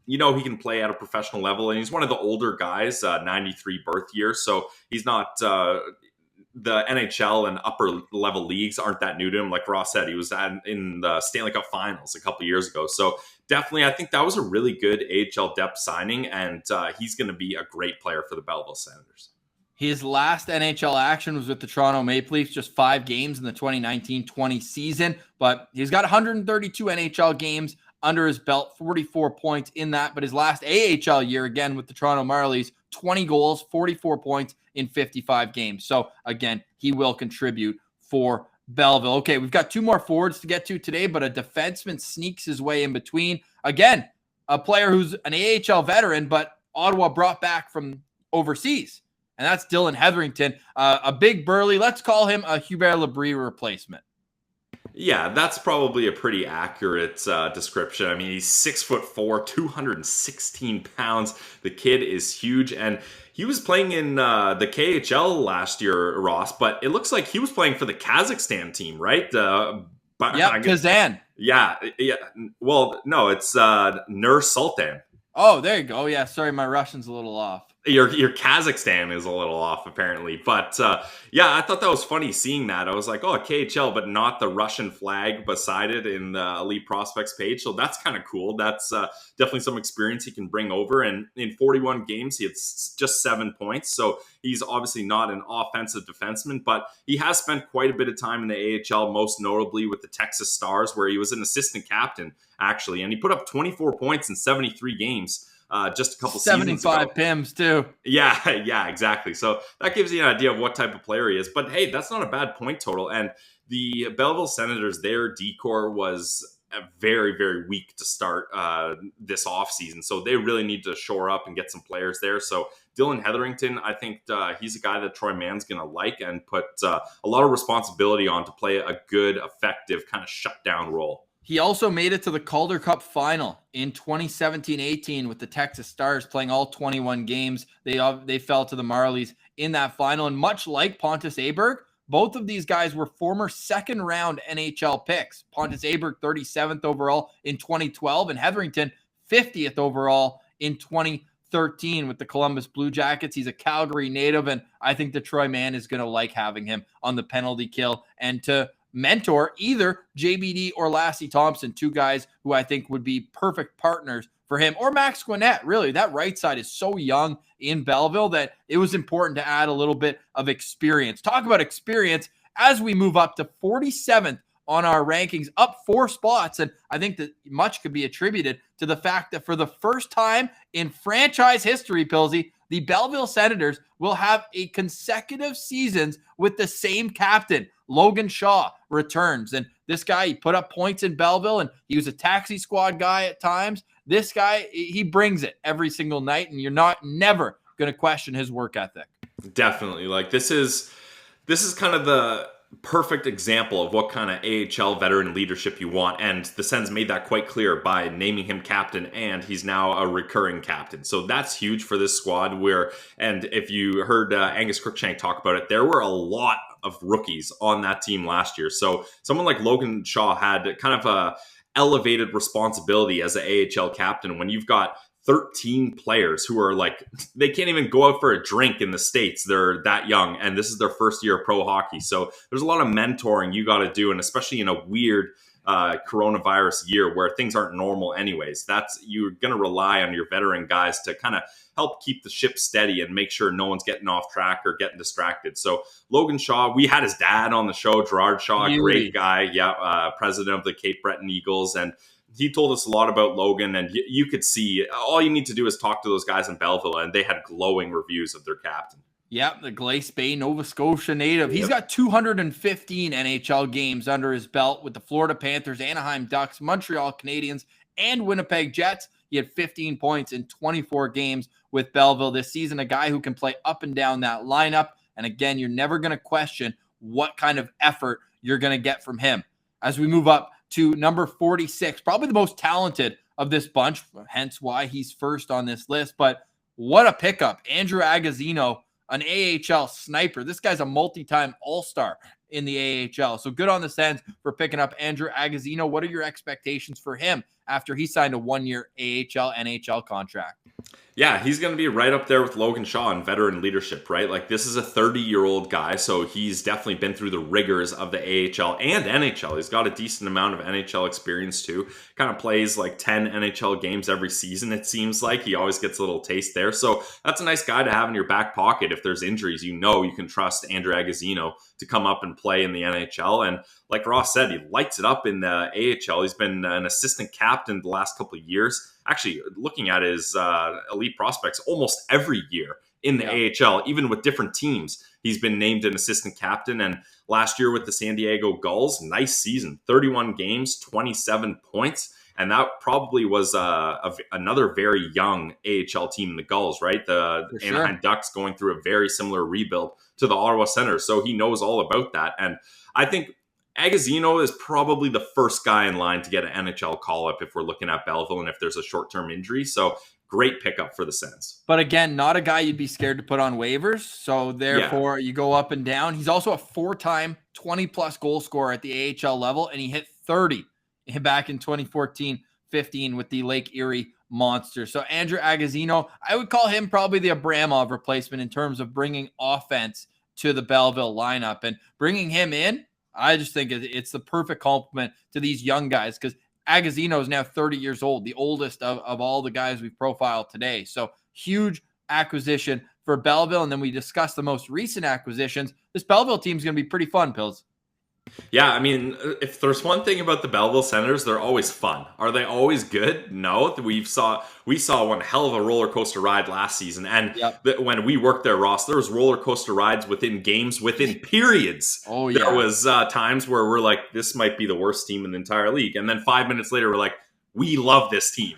he can play at a professional level, and he's one of the older guys, 93 birth year. So he's not the NHL and upper level leagues aren't that new to him. Like Ross said, he was in the Stanley Cup Finals a couple years ago. So definitely, I think that was a really good AHL depth signing, and he's going to be a great player for the Belleville Senators. His last NHL action was with the Toronto Maple Leafs, just 5 games in the 2019-20 season, but he's got 132 NHL games under his belt, 44 points in that. But his last AHL year, again, with the Toronto Marlies, 20 goals, 44 points in 55 games. So, again, he will contribute for Belleville. Okay, we've got 2 more forwards to get to today, but a defenseman sneaks his way in between. Again, a player who's an AHL veteran, but Ottawa brought back from overseas. And that's Dillon Heatherington, a big burly. Let's call him a Hubert Labrie replacement. Yeah, that's probably a pretty accurate description. I mean, he's 6'4", 216 pounds. The kid is huge, and he was playing in the KHL last year, Ross. But it looks like he was playing for the Kazakhstan team, right? Kazan. Yeah. Well, no, it's Nur Sultan. Oh, there you go. Yeah, sorry, my Russian's a little off. Your Kazakhstan is a little off apparently, but yeah, I thought that was funny seeing that. I was like, oh, KHL, but not the Russian flag beside it in the Elite Prospects page. So that's kind of cool. That's definitely some experience he can bring over. And in 41 games, he had just 7 points. So he's obviously not an offensive defenseman, but he has spent quite a bit of time in the AHL, most notably with the Texas Stars, where he was an assistant captain actually, and he put up 24 points in 73 games. Just a couple 75 PIMs too. Yeah, exactly. So that gives you an idea of what type of player he is. But hey, that's not a bad point total. And the Belleville Senators, their decor was very, very weak to start this offseason. So they really need to shore up and get some players there. So Dillon Heatherington, I think he's a guy that Troy Mann's going to like and put a lot of responsibility on to play a good, effective kind of shutdown role. He also made it to the Calder Cup final in 2017-18 with the Texas Stars, playing all 21 games. They fell to the Marlies in that final. And much like Pontus Aberg, both of these guys were former second-round NHL picks. Pontus Aberg, 37th overall in 2012, and Heatherington, 50th overall in 2013 with the Columbus Blue Jackets. He's a Calgary native, and I think the Troy Mann is going to like having him on the penalty kill and to mentor either JBD or Lassie Thompson, two guys who I think would be perfect partners for him, or Max Gwinnett. Really, that right side is so young in Belleville that it was important to add a little bit of experience. Talk about experience as we move up to 47th on our rankings, up 4 spots. And I think that much could be attributed to the fact that for the first time in franchise history, Pilsy, the Belleville Senators will have a consecutive seasons with the same captain. Logan Shaw returns. And this guy, he put up points in Belleville, and he was a taxi squad guy at times. This guy, he brings it every single night, and you're never going to question his work ethic. Definitely. Like this is kind of the perfect example of what kind of AHL veteran leadership you want. And the Sens made that quite clear by naming him captain, and he's now a recurring captain. So that's huge for this squad and if you heard Angus Crookshank talk about it, there were a lot of rookies on that team last year. So someone like Logan Shaw had kind of a elevated responsibility as an AHL captain when you've got 13 players who are like, they can't even go out for a drink in the States. They're that young, and this is their first year of pro hockey. So there's a lot of mentoring you got to do, and especially in a weird coronavirus year where things aren't normal anyways. You're going to rely on your veteran guys to kind of help keep the ship steady and make sure no one's getting off track or getting distracted. So Logan Shaw, we had his dad on the show, Gerard Shaw, great guy. Yeah. President of the Cape Breton Eagles. And he told us a lot about Logan, and you could see all you need to do is talk to those guys in Belleville, and they had glowing reviews of their captain. Yep, the Glace Bay, Nova Scotia native. He's got 215 NHL games under his belt with the Florida Panthers, Anaheim Ducks, Montreal Canadiens, and Winnipeg Jets. He had 15 points in 24 games with Belleville this season, a guy who can play up and down that lineup. And again, you're never going to question what kind of effort you're going to get from him. As we move up to number 46, probably the most talented of this bunch, hence why he's first on this list. But what a pickup. Andrew Agozzino, an AHL sniper. This guy's a multi-time all-star in the AHL. So good on the Sens for picking up Andrew Agozzino. What are your expectations for him after he signed a 1-year AHL, NHL contract? Yeah, he's going to be right up there with Logan Shaw in veteran leadership, right? Like, this is a 30-year-old guy, so he's definitely been through the rigors of the AHL and NHL. He's got a decent amount of NHL experience, too. Kind of plays like 10 NHL games every season, it seems like. He always gets a little taste there. So that's a nice guy to have in your back pocket. If there's injuries, you can trust Andrew Agozzino to come up and play in the NHL. And like Ross said, he lights it up in the AHL. He's been an assistant captain the last couple of years. Actually, looking at his elite prospects, almost every year in the AHL, even with different teams, he's been named an assistant captain. And last year with the San Diego Gulls, nice season, 31 games, 27 points. And that probably was another very young AHL team in the Gulls, right? The Anaheim Ducks going through a very similar rebuild to the Ottawa Senators. So he knows all about that. And I think Agozzino is probably the first guy in line to get an NHL call-up if we're looking at Belleville and if there's a short-term injury. So great pickup for the Sens. But again, not a guy you'd be scared to put on waivers. So therefore, you go up and down. He's also a 4-time 20-plus goal scorer at the AHL level, and he hit 30 back in 2014-15 with the Lake Erie monster. So Andrew Agozzino, I would call him probably the Abramov replacement in terms of bringing offense to the Belleville lineup. And bringing him in, I just think it's the perfect complement to these young guys, because Agozzino is now 30 years old, the oldest of all the guys we've profiled today. So huge acquisition for Belleville. And then we discussed the most recent acquisitions. This Belleville team is going to be pretty fun, Pills. Yeah, I mean, if there's one thing about the Belleville Senators, they're always fun. Are they always good? No. We saw one hell of a roller coaster ride last season, and when we worked there, Ross, there was roller coaster rides within games, within periods. Oh yeah, there was times where we're like, this might be the worst team in the entire league, and then 5 minutes later, we're like, we love this team.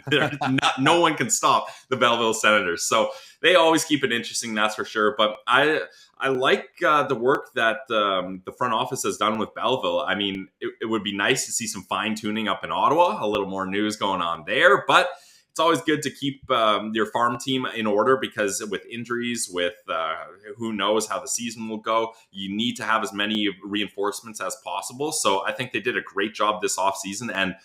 No one can stop the Belleville Senators. So they always keep it interesting, that's for sure. But I like the work that the front office has done with Belleville. I mean, it would be nice to see some fine tuning up in Ottawa, a little more news going on there. But it's always good to keep your farm team in order, because with injuries, with who knows how the season will go, you need to have as many reinforcements as possible. So I think they did a great job this offseason, and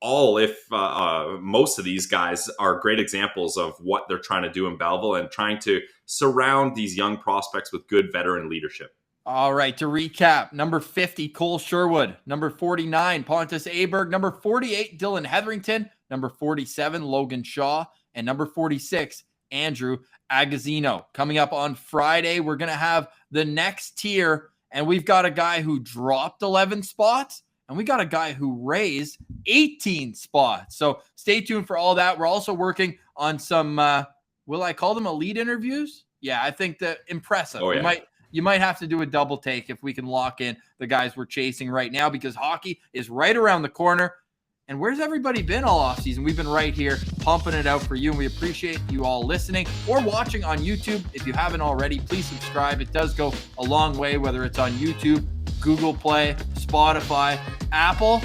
most of these guys are great examples of what they're trying to do in Belleville and trying to surround these young prospects with good veteran leadership. All right, to recap, number 50, Kole Sherwood. Number 49, Pontus Aberg. Number 48, Dillon Heatherington. Number 47, Logan Shaw. And number 46, Andrew Agozzino. Coming up on Friday, we're going to have the next tier, and we've got a guy who dropped 11 spots, and we got a guy who raised 18 spots. So stay tuned for all that. We're also working on some, will I call them elite interviews? Yeah, I think that impressive. Oh, yeah. You might have to do a double take if we can lock in the guys we're chasing right now, because hockey is right around the corner. And where's everybody been all offseason? We've been right here pumping it out for you, and we appreciate you all listening or watching on YouTube. If you haven't already, please subscribe. It does go a long way, whether it's on YouTube, Google Play, Spotify, Apple.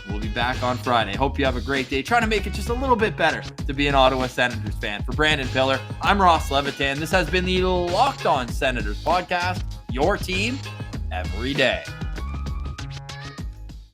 We'll be back on Friday. Hope you have a great day. Trying to make it just a little bit better to be an Ottawa Senators fan. For Brandon Pillar, I'm Ross Levitan. This has been the Locked On Senators podcast, your team every day.